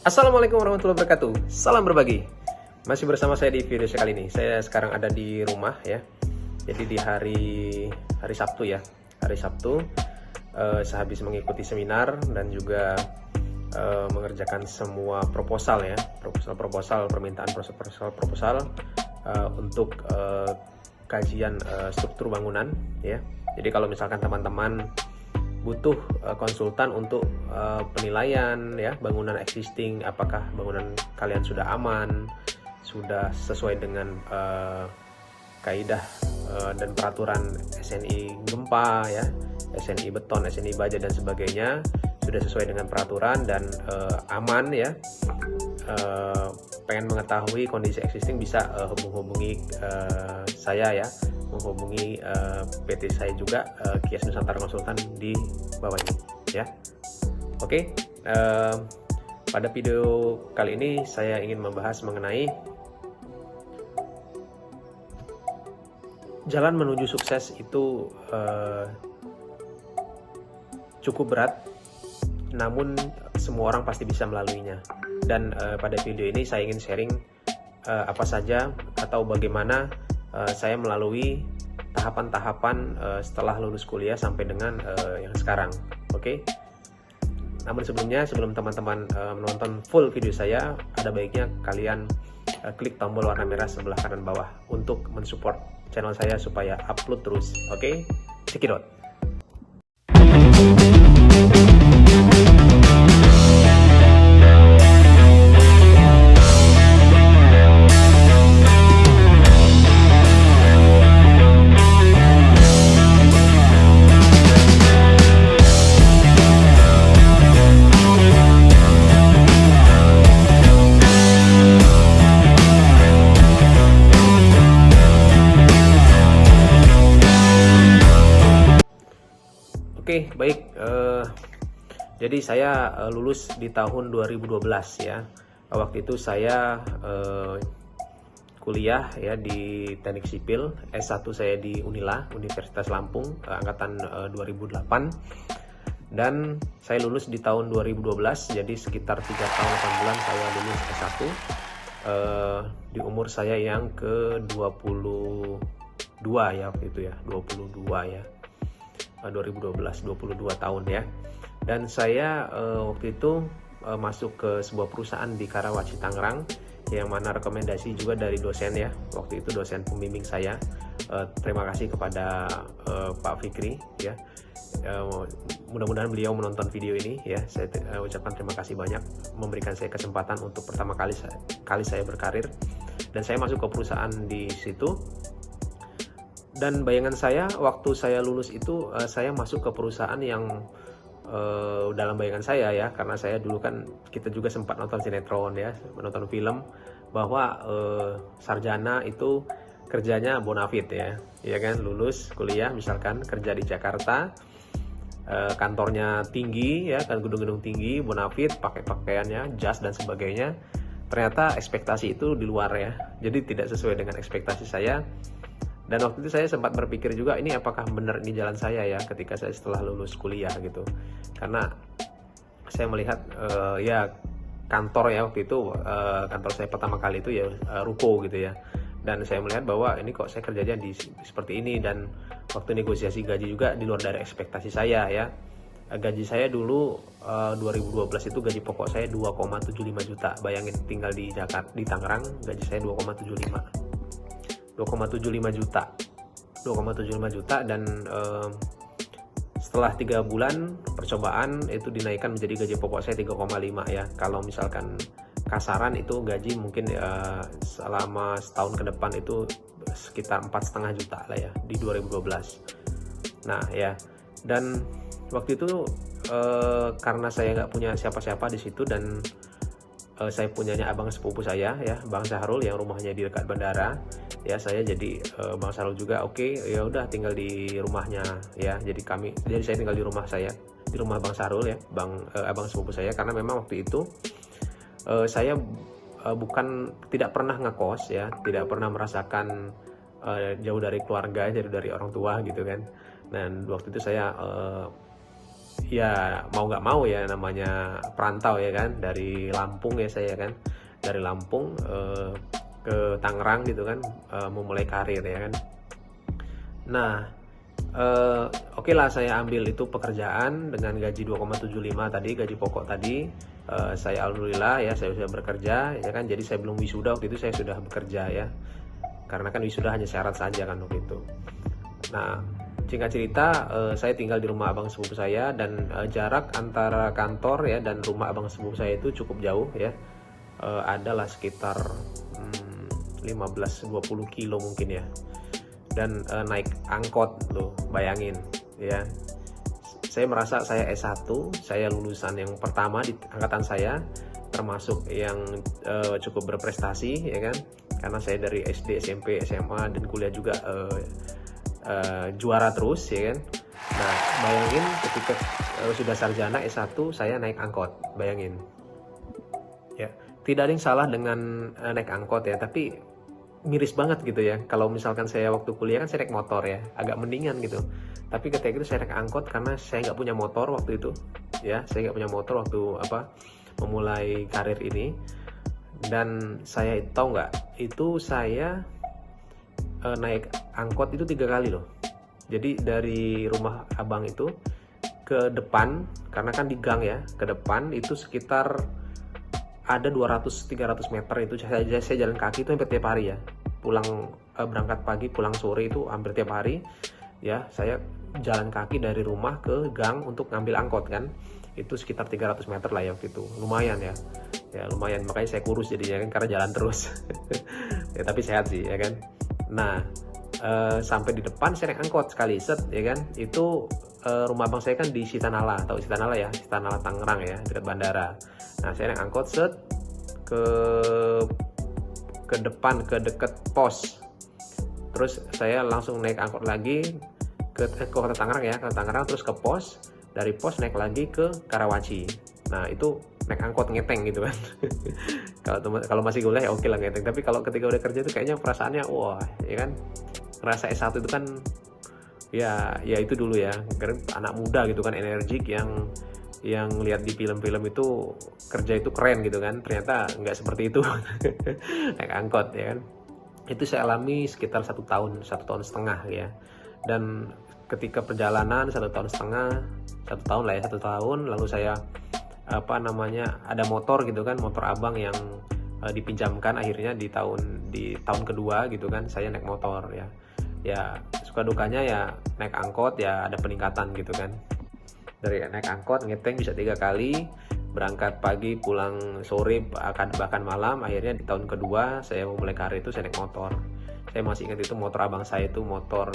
Assalamualaikum warahmatullahi wabarakatuh. Salam berbagi. Masih bersama saya di video kali ini. Saya sekarang ada di rumah ya. Jadi di hari Sabtu ya. Hari Sabtu saya habis mengikuti seminar dan juga mengerjakan semua proposal ya. Proposal permintaan proposal untuk kajian struktur bangunan ya. Jadi kalau misalkan teman-teman butuh konsultan untuk penilaian ya bangunan existing, apakah bangunan kalian sudah aman, sudah sesuai dengan kaidah dan peraturan SNI gempa ya, SNI beton, SNI baja dan sebagainya, sudah sesuai dengan peraturan dan aman ya. Pengen mengetahui kondisi existing bisa hubungi saya ya, menghubungi PT saya juga, Kias Nusantara Konsultan di bawah ini ya. Oke, pada video kali ini saya ingin membahas mengenai jalan menuju sukses itu cukup berat, namun semua orang pasti bisa melaluinya. Dan pada video ini saya ingin sharing apa saja atau bagaimana saya melalui tahapan-tahapan setelah lulus kuliah sampai dengan yang sekarang. Oke. Namun sebelum teman-teman menonton full video saya, ada baiknya kalian klik tombol warna merah sebelah kanan bawah untuk mensupport channel saya supaya upload terus. Oke. Check it out. Oke, baik. Jadi saya lulus di tahun 2012 ya. Waktu itu saya kuliah ya di Teknik Sipil. S1 saya di Unila, Universitas Lampung, angkatan 2008. Dan saya lulus di tahun 2012, jadi sekitar 3 tahun 8 bulan saya lulus S1. Di umur saya yang ke-22 ya waktu itu ya, 22 ya. 2012, 22 tahun ya. Dan saya waktu itu masuk ke sebuah perusahaan di Karawaci, Tangerang, yang mana rekomendasi juga dari dosen ya. Waktu itu dosen pembimbing saya. Terima kasih kepada Pak Fikri ya. Mudah-mudahan beliau menonton video ini ya. Saya ucapkan terima kasih banyak memberikan saya kesempatan untuk pertama kali saya berkarir. Dan saya masuk ke perusahaan di situ. Dan bayangan saya waktu saya lulus itu saya masuk ke perusahaan yang dalam bayangan saya ya, karena saya dulu kan kita juga sempat nonton sinetron ya, menonton film bahwa sarjana itu kerjanya bonafit ya kan, lulus kuliah misalkan kerja di Jakarta, kantornya tinggi ya kan, gedung-gedung tinggi, bonafit, pakai pakaiannya jas dan sebagainya. Ternyata ekspektasi itu di luar ya, jadi tidak sesuai dengan ekspektasi saya. Dan waktu itu saya sempat berpikir juga, ini apakah benar ini jalan saya ya ketika saya setelah lulus kuliah gitu. Karena saya melihat ya kantor ya waktu itu, kantor saya pertama kali itu ya ruko gitu ya. Dan saya melihat bahwa ini kok saya kerjanya seperti ini, dan waktu negosiasi gaji juga di luar dari ekspektasi saya ya. Gaji saya dulu 2012 itu gaji pokok saya 2,75 juta. Bayangin tinggal di Jakarta, di Tangerang, gaji saya 2,75 juta dan setelah 3 bulan percobaan itu dinaikkan menjadi gaji pokok saya 3,5 ya. Kalau misalkan kasaran itu gaji mungkin selama setahun ke depan itu sekitar 4,5 juta lah ya di 2012. Nah ya, dan waktu itu karena saya nggak punya siapa-siapa di situ dan saya punyanya abang sepupu saya ya, Bang Syahrul, yang rumahnya di dekat bandara ya. Saya jadi Bang Syahrul juga oke, ya udah tinggal di rumahnya ya. Jadi saya tinggal di rumah saya, di rumah Bang Syahrul ya, abang sepupu saya, karena memang waktu itu saya tidak pernah ngekos ya, tidak pernah merasakan jauh dari keluarga, jauh dari orang tua gitu kan. Dan waktu itu saya ya mau nggak mau ya, namanya perantau ya kan, dari Lampung ya saya kan, dari Lampung ke Tangerang gitu kan, memulai karir ya kan. Nah, oke lah saya ambil itu pekerjaan dengan gaji 2,75 tadi, gaji pokok tadi. Saya alhamdulillah ya, saya sudah bekerja ya kan, jadi saya belum wisuda waktu itu, saya sudah bekerja ya, karena kan wisuda hanya syarat saja kan waktu itu. Nah, singkat cerita, saya tinggal di rumah abang sepupu saya, dan jarak antara kantor ya dan rumah abang sepupu saya itu cukup jauh ya, adalah sekitar 15-20 kilo mungkin ya. Dan naik angkot loh, bayangin ya. Saya merasa saya S1, saya lulusan yang pertama di angkatan saya, termasuk yang cukup berprestasi ya kan, karena saya dari SD, SMP, SMA, dan kuliah juga juara terus ya kan. Nah, bayangin ketika sudah sarjana S1 saya naik angkot, bayangin ya. Tidak ada yang salah dengan naik angkot ya, tapi miris banget gitu ya. Kalau misalkan saya waktu kuliah kan saya naik motor ya, agak mendingan gitu. Tapi ketika itu saya naik angkot karena saya nggak punya motor waktu itu ya, saya nggak punya motor waktu memulai karir ini. Dan saya tahu nggak, itu saya naik angkot itu 3 kali loh. Jadi dari rumah abang itu ke depan, karena kan di gang ya, ke depan itu sekitar ada 200-300 meter, itu saya jalan kaki itu hampir tiap hari ya. Pulang berangkat pagi, pulang sore itu hampir tiap hari ya. Saya jalan kaki dari rumah ke gang untuk ngambil angkot kan. Itu sekitar 300 meter lah ya waktu itu. Lumayan ya. Ya lumayan, makanya saya kurus jadinya kan, karena jalan terus. Ya tapi sehat sih ya kan. Nah, sampai di depan saya naik angkot sekali set ya kan. Itu rumah abang saya kan di Sitanala, tahu Sitanala ya? Sitanala Tangerang ya, dekat bandara. Nah, saya naik angkot set ke depan, ke deket pos. Terus saya langsung naik angkot lagi ke kota Tangerang ya, ke Tangerang, terus ke pos. Dari pos naik lagi ke Karawaci. Nah, itu naik angkot ngeteng gitu kan. Kalau masih kuliah ya oke lah ngeteng, tapi kalau ketika udah kerja itu kayaknya perasaannya wah ya kan, ngerasa S1 itu kan ya itu dulu ya, karena anak muda gitu kan, energik, yang lihat di film-film itu kerja itu keren gitu kan, ternyata nggak seperti itu. Naik angkot ya kan, itu saya alami sekitar 1 tahun, 1,5 tahun ya. Dan ketika perjalanan 1,5 tahun, 1 tahun lah ya, 1 tahun, lalu saya ada motor gitu kan, motor abang yang dipinjamkan akhirnya di tahun kedua gitu kan, saya naik motor ya. Ya suka dukanya ya naik angkot ya ada peningkatan gitu kan. Dari naik angkot ngeteng bisa 3 kali, berangkat pagi pulang sore bahkan malam. Akhirnya di tahun kedua saya memulai karir itu saya naik motor. Saya masih ingat itu motor abang saya itu motor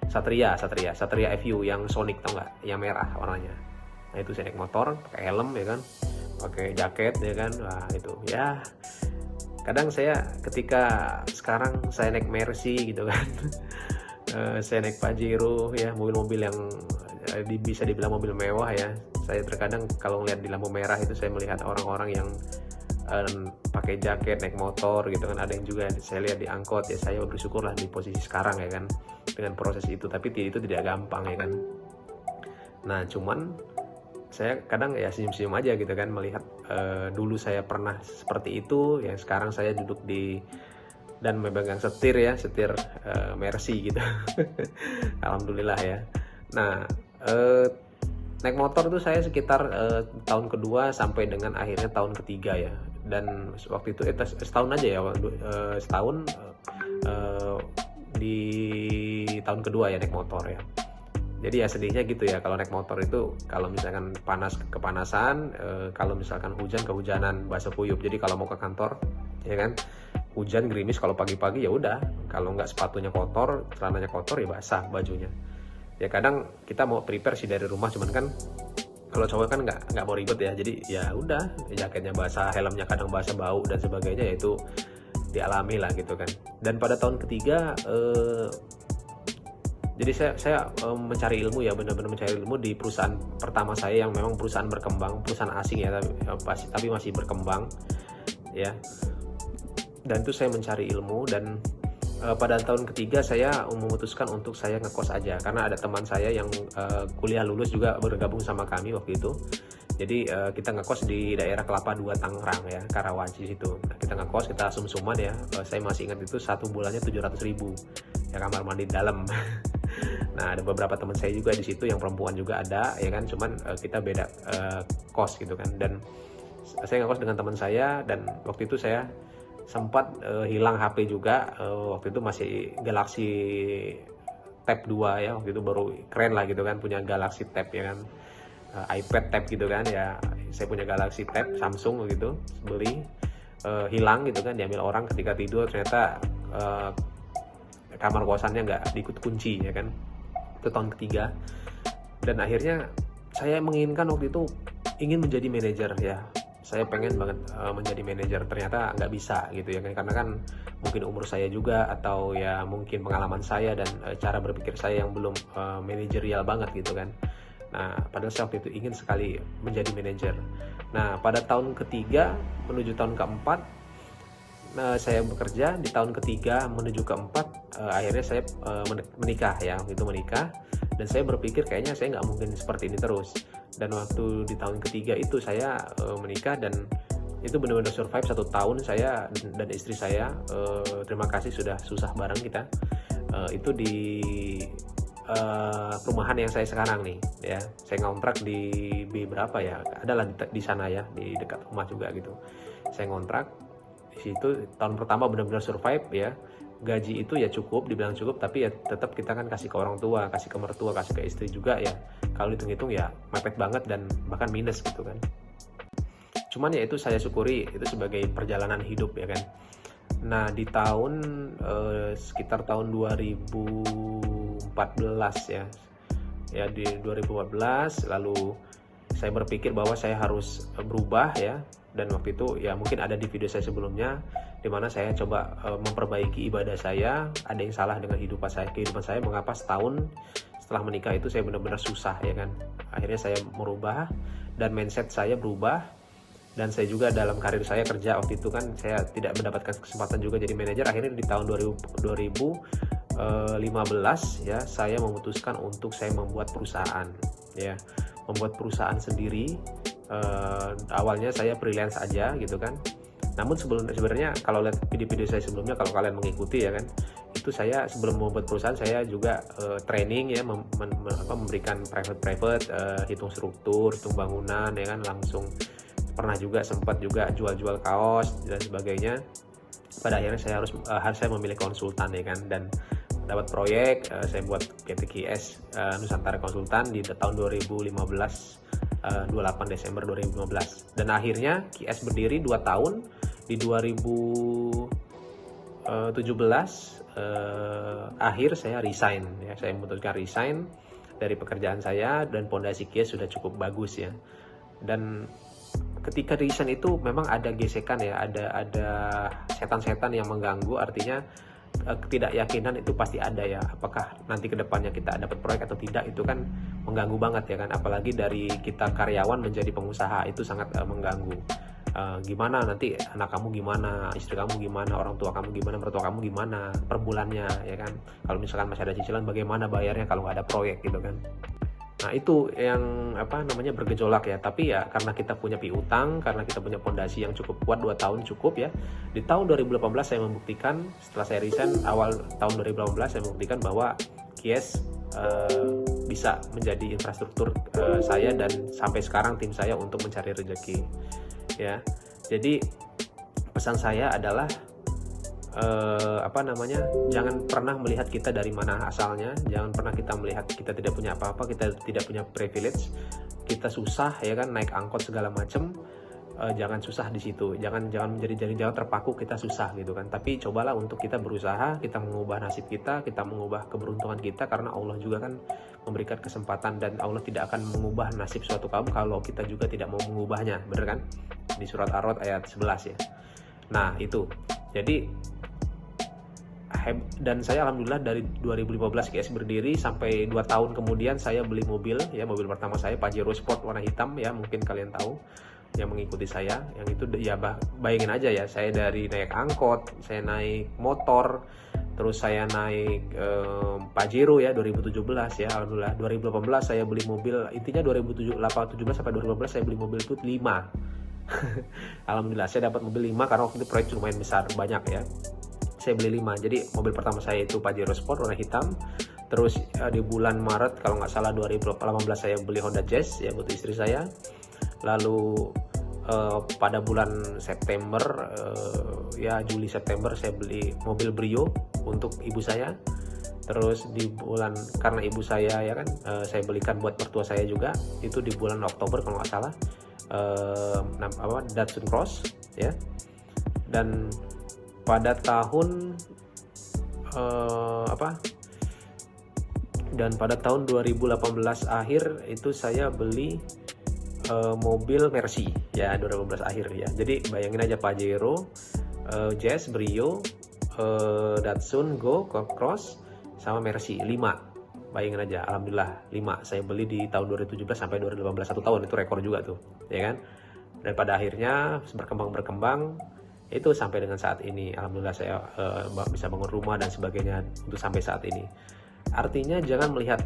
Satria FU yang Sonic, tau nggak, yang merah warnanya. Nah itu saya naik motor pakai helm ya kan, pakai jaket ya kan. Wah itu ya, kadang saya ketika sekarang saya naik Mercy gitu kan. Saya naik Pajero ya, mobil-mobil yang bisa dibilang mobil mewah ya. Saya terkadang kalau ngeliat di lampu merah itu saya melihat orang-orang yang pakai jaket naik motor gitu kan. Ada yang juga saya lihat di angkot ya. Saya bersyukurlah di posisi sekarang ya kan, dengan proses itu. Tapi itu tidak gampang ya kan. Nah cuman saya kadang ya senyum-senyum aja gitu kan, melihat dulu saya pernah seperti itu ya. Sekarang saya duduk dan memegang setir Mercy gitu. Alhamdulillah ya. Nah naik motor itu saya sekitar tahun kedua sampai dengan akhirnya tahun ketiga ya. Dan waktu itu setahun aja ya, setahun di tahun kedua ya naik motor ya. Jadi ya sedihnya gitu ya, kalau naik motor itu kalau misalkan kepanasan, kalau misalkan hujan kehujanan, basah kuyup. Jadi kalau mau ke kantor ya kan, hujan gerimis kalau pagi-pagi ya udah, kalau nggak sepatunya kotor, celananya kotor ya basah bajunya. Ya kadang kita mau prepare sih dari rumah, cuman kan kalau cowok kan nggak mau ribet ya. Jadi ya udah, jaketnya basah, helmnya kadang basah, bau dan sebagainya, ya itu dialami lah gitu kan. Dan pada tahun ketiga jadi saya mencari ilmu ya, benar-benar mencari ilmu di perusahaan pertama saya yang memang perusahaan berkembang, perusahaan asing ya, tapi masih berkembang ya. Dan itu saya mencari ilmu dan pada tahun ketiga saya memutuskan untuk saya ngekos aja, karena ada teman saya yang kuliah lulus juga bergabung sama kami waktu itu. Jadi kita ngekos di daerah Kelapa 2 Tangerang ya, Karawaci situ. Nah, kita ngekos, kita sum-suman ya. Saya masih ingat itu 1 bulannya 700.000 ya, kamar mandi dalam. Nah, ada beberapa teman saya juga di situ yang perempuan juga ada ya kan, cuman kita beda kos gitu kan. Dan saya ngekos dengan teman saya, dan waktu itu saya sempat hilang HP juga. Waktu itu masih Galaxy Tab 2 ya, waktu itu baru keren lah gitu kan, punya Galaxy Tab ya kan, iPad Tab gitu kan ya. Saya punya Galaxy Tab Samsung gitu, beli hilang gitu kan, diambil orang ketika tidur, ternyata kamar kosannya nggak diikut kunci ya kan. Itu tahun ketiga, dan akhirnya saya menginginkan waktu itu ingin menjadi manajer ya. Saya pengen banget menjadi manajer, ternyata nggak bisa gitu ya kan, karena kan mungkin umur saya juga, atau ya mungkin pengalaman saya dan cara berpikir saya yang belum manajerial banget gitu kan. Nah, padahal saya waktu itu ingin sekali menjadi manajer. Nah, pada tahun ketiga menuju tahun keempat, saya bekerja. Di tahun ketiga menuju keempat, akhirnya saya menikah ya, itu menikah. Dan saya berpikir kayaknya saya nggak mungkin seperti ini terus. Dan waktu di tahun ketiga itu saya menikah, dan itu benar-benar survive 1 tahun. Saya dan istri saya, terima kasih sudah susah bareng kita, itu di perumahan yang saya sekarang nih ya. Saya ngontrak di B berapa ya, adalah di sana ya, di dekat rumah juga gitu. Saya ngontrak di situ. Tahun pertama benar-benar survive ya. Gaji itu ya cukup, dibilang cukup, tapi ya tetap kita kan kasih ke orang tua, kasih ke mertua, kasih ke istri juga ya. Kalau hitung-hitung ya mepet banget, dan bahkan minus gitu kan. Cuman ya itu saya syukuri, itu sebagai perjalanan hidup ya kan. Nah, di tahun sekitar tahun 2014 ya. Ya di 2014 lalu saya berpikir bahwa saya harus berubah ya. Dan waktu itu ya mungkin ada di video saya sebelumnya, dimana saya coba memperbaiki ibadah saya. Ada yang salah dengan kehidupan saya, mengapa setahun setelah menikah itu saya benar-benar susah ya kan. Akhirnya saya merubah, dan mindset saya berubah. Dan saya juga dalam karir saya kerja waktu itu kan, saya tidak mendapatkan kesempatan juga jadi manajer. Akhirnya di tahun 2015 ya, saya memutuskan untuk saya membuat perusahaan ya, membuat perusahaan sendiri. Awalnya saya freelance aja gitu kan. Namun sebenarnya kalau lihat video-video saya sebelumnya, kalau kalian mengikuti ya kan, itu saya sebelum membuat perusahaan saya juga training ya, memberikan private hitung struktur, hitung bangunan ya kan, langsung pernah juga sempat juga jual-jual kaos dan sebagainya. Pada akhirnya saya memilih konsultan ya kan, dan dapat proyek. Saya buat PT QS Nusantara Konsultan di tahun 2015, 28 Desember 2015. Dan akhirnya QS berdiri 2 tahun. Di 2017 akhir saya resign ya. Saya memutuskan resign dari pekerjaan saya, dan pondasi QS sudah cukup bagus ya. Dan ketika resign itu memang ada gesekan ya, ada setan-setan yang mengganggu. Artinya ketidakyakinan itu pasti ada ya, apakah nanti kedepannya kita dapat proyek atau tidak. Itu kan mengganggu banget ya kan, apalagi dari kita karyawan menjadi pengusaha, itu sangat mengganggu. Gimana nanti anak kamu gimana, istri kamu gimana, orang tua kamu gimana, mertua kamu gimana per bulannya ya kan. Kalau misalkan masih ada cicilan, bagaimana bayarnya kalau nggak ada proyek gitu kan. Nah, itu yang bergejolak ya. Tapi ya karena kita punya piutang, karena kita punya pondasi yang cukup kuat, 2 tahun cukup ya. Di tahun 2018 saya membuktikan, setelah saya resign awal tahun 2018, saya membuktikan bahwa QS bisa menjadi infrastruktur saya, dan sampai sekarang tim saya untuk mencari rezeki ya. Jadi pesan saya adalah jangan pernah melihat kita dari mana asalnya. Jangan pernah kita melihat kita tidak punya apa-apa, kita tidak punya privilege, kita susah ya kan, naik angkot segala macam. Jangan susah di situ, jangan terpaku kita susah gitu kan. Tapi cobalah untuk kita berusaha, kita mengubah nasib kita mengubah keberuntungan kita, karena Allah juga kan memberikan kesempatan, dan Allah tidak akan mengubah nasib suatu kaum kalau kita juga tidak mau mengubahnya, bener kan? Di surat Ar-Ra'd ayat 11 ya. Nah itu, jadi dan saya alhamdulillah dari 2015 QS berdiri sampai 2 tahun kemudian saya beli mobil ya. Mobil pertama saya Pajero Sport warna hitam ya, mungkin kalian tahu yang mengikuti saya. Yang itu ya bayangin aja ya, saya dari naik angkot, saya naik motor, Terus saya naik Pajero ya 2017 ya, alhamdulillah. 2018 saya beli mobil, intinya 2017 sampai 2018 saya beli mobil itu 5. Alhamdulillah saya dapat mobil 5 karena waktu itu proyek lumayan besar, banyak ya. Saya beli 5. Jadi mobil pertama saya itu Pajero Sport warna hitam. Terus di bulan Maret kalau nggak salah 2018 saya beli Honda Jazz ya buat istri saya. Lalu pada bulan September ya Juli September saya beli mobil Brio untuk ibu saya. Terus di bulan, karena ibu saya ya kan, saya belikan buat mertua saya juga, itu di bulan Oktober kalau nggak salah, Datsun Cross ya. Dan pada tahun pada tahun 2018 akhir itu saya beli mobil Mercy ya, 2018 akhir ya. Jadi bayangin aja, Pajero, Jazz, Brio, Datsun Go, Cross, sama Mercy 5. Bayangin aja, alhamdulillah 5 saya beli di tahun 2017 sampai 2018, 1 tahun, itu rekor juga tuh ya kan. Dan pada akhirnya berkembang itu sampai dengan saat ini, alhamdulillah saya bisa bangun rumah dan sebagainya untuk sampai saat ini. Artinya jangan melihat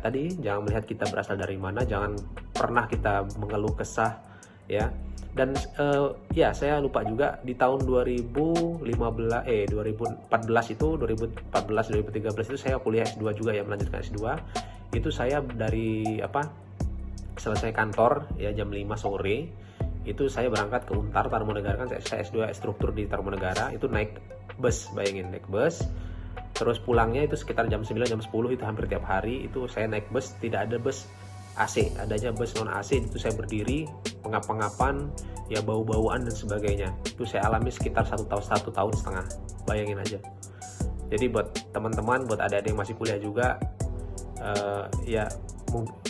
kita berasal dari mana, jangan pernah kita mengeluh kesah ya. Dan ya saya lupa juga di tahun 2014 2013 itu saya kuliah S2 juga ya, melanjutkan S2. Itu saya dari selesai kantor ya jam 5 sore, itu saya berangkat ke Untar Tarumanegara, kan saya S2 struktur di Tarumanegara, itu naik bus, bayangin naik bus. Terus pulangnya itu sekitar jam 9, jam 10, itu hampir tiap hari itu saya naik bus, tidak ada bus AC, adanya bus non AC. Itu saya berdiri, pengap-pengapan, ya bau-bauan dan sebagainya. Itu saya alami sekitar 1 tahun setengah, bayangin aja. Jadi buat teman-teman, buat adik-adik yang masih kuliah juga, ya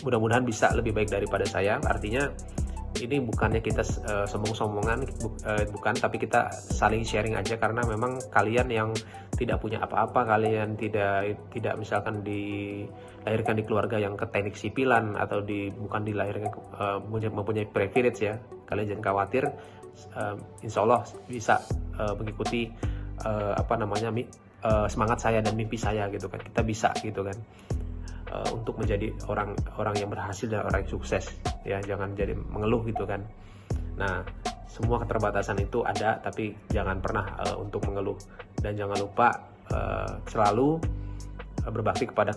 mudah-mudahan bisa lebih baik daripada saya. Artinya ini bukannya kita sombong-sombongan, bukan, tapi kita saling sharing aja, karena memang kalian yang tidak punya apa-apa, kalian tidak misalkan dilahirkan di keluarga yang ke teknik sipilan atau bukan dilahirkan mempunyai privilege ya, kalian jangan khawatir, insya Allah bisa mengikuti semangat saya dan mimpi saya gitu kan, kita bisa gitu kan. Untuk menjadi orang yang berhasil dan orang yang sukses ya, jangan jadi mengeluh gitu kan. Nah, semua keterbatasan itu ada, tapi jangan pernah untuk mengeluh, dan jangan lupa selalu berbakti kepada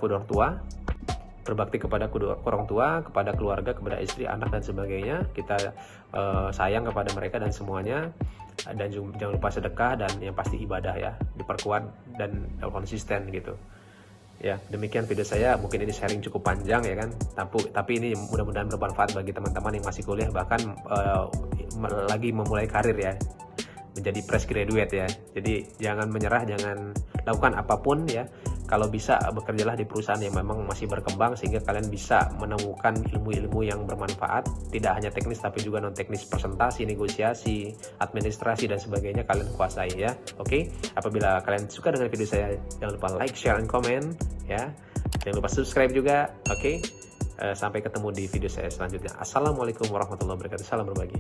kedua orang tua, kepada keluarga, kepada istri, anak dan sebagainya. Kita sayang kepada mereka dan semuanya, dan jangan lupa sedekah, dan yang pasti ibadah ya, diperkuat dan konsisten gitu. Ya, demikian video saya. Mungkin ini sharing cukup panjang ya kan, tapi ini mudah-mudahan bermanfaat bagi teman-teman yang masih kuliah, bahkan lagi memulai karir ya, menjadi fresh graduate ya. Jadi jangan menyerah, jangan lakukan apapun ya. Kalau bisa bekerjalah di perusahaan yang memang masih berkembang, sehingga kalian bisa menemukan ilmu-ilmu yang bermanfaat, tidak hanya teknis tapi juga non teknis, presentasi, negosiasi, administrasi dan sebagainya kalian kuasai ya. Oke, apabila kalian suka dengan video saya, jangan lupa like, share, dan komen ya. Jangan lupa subscribe juga. Oke, sampai ketemu di video saya selanjutnya. Assalamualaikum warahmatullahi wabarakatuh. Salam berbagi.